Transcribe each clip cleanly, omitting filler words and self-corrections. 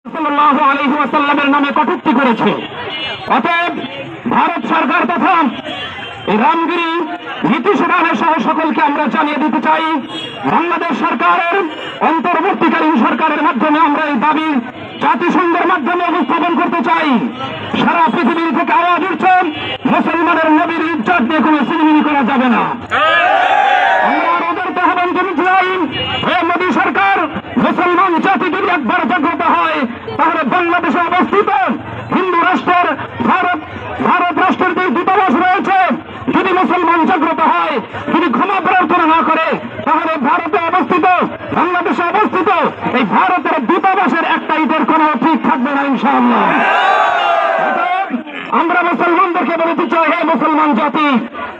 সাল্লাল্লাহু আলাইহি ওয়াসাল্লামের নামে কটূক্তি করেছে। অতএব ভারত সরকার তথা রামগিরি নীতিশিরানের সহ সকলকে আমরা জানিয়ে দিতে চাই, বাংলাদেশ সরকারের অন্তর্বর্তীকালীন সরকারের মাধ্যমে আমরা এই দাবি জাতিসংঘের মাধ্যমে উপস্থাপন করতে চাই। সারা পৃথিবীর থেকে আওয়াজ উঠছে, মুসলমানের নবীর ইজ্জত দিয়ে কোনো সিনেমিনি করা যাবে না। আমরা ওদের তো আহ্বান জানাতে চাই, হে মোদী সরকার, মুসলমান জাতি যদি একবার জাগ্রত হয় তাহলে বাংলাদেশে অবস্থিত হিন্দু রাষ্ট্রের ভারত রাষ্ট্রের যে দূতাবাস রয়েছে, যদি মুসলমান জাগ্রত হয়, যদি ক্ষমা প্রার্থনা না করে, তাহলে ভারতে অবস্থিত বাংলাদেশে অবস্থিত এই ভারতের দূতাবাসের একটা ইটের কোনো ঠিক থাকবে না ইনশাআল্লাহ। আমরা মুসলমানদেরকে বলতে চাই, হে মুসলমান জাতি,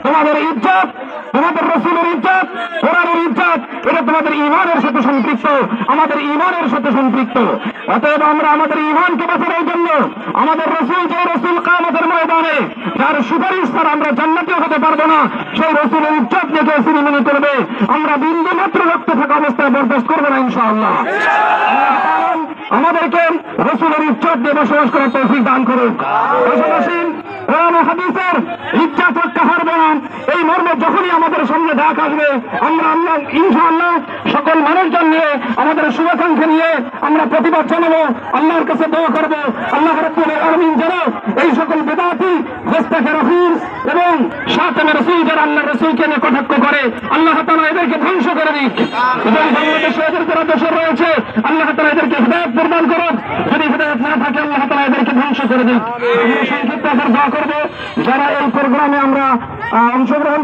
তোমাদের ইজ্জত, তোমাদের রসুলের ইজ্জত, কোরআনের ইজ্জত, এটা তোমাদের ঈমানের সাথে সম্পৃক্ত, আমাদের ঈমানের সাথে সম্পৃক্ত। অতএব আমরা আমাদের ঈমানকে বাঁচানোর জন্য আমাদের রসুল, যে রসুল কিয়ামতের ময়দানে যার সুপারিশ ছাড়া আমরা জান্নাতীয় হতে পারবো না, সেই রসুলের ইজ্জত নিয়ে কেউ সিনেমিনি করবে, আমরা বিন্দু মাত্র রক্ত থাকা অবস্থায় বরদাস্ত করবো না ইনশাআল্লাহ। আমাদেরকে রসুলের ইজ্জত দিয়ে বসবাস করার তৌফিক দান করুন। পাশাপাশি কোরআন ও হাদিসের ইজ্জত রক্ষা হারবে না, এই মর্মে যখনই আমাদের সামনে ডাক আসবে, আমরা ইনশাআল্লাহ সকল মানুষজন নিয়ে, আমাদের শুভাকাঙ্ক্ষা নিয়ে আমরা প্রতিবাদ জানাবো, আল্লাহর কাছে দোয়া করবো, আল্লাহ রাব্বুল আলামিন যেন এই সকল বেদাতি, গোস্তাখোর রাসূল এবং শাতিমে রাসূল যারা আল্লাহর রাসূলকে নিয়ে কটাক্ষ করে, আল্লাহ তাআলা এদেরকে ধ্বংস করে দিক। এবং বাংলাদেশে এদের যারা দোষর রয়েছে, আল্লাহ তাআলা এদেরকে হিদায়াত প্রদান করুক, যদি হিদায়াত না থাকে আল্লাহ তাআলা এদেরকে ধ্বংস করে দিক। আমরা সংক্ষিপ্ত দোয়া করবো, যারা এই প্রোগ্রামে আমরা অংশগ্রহণ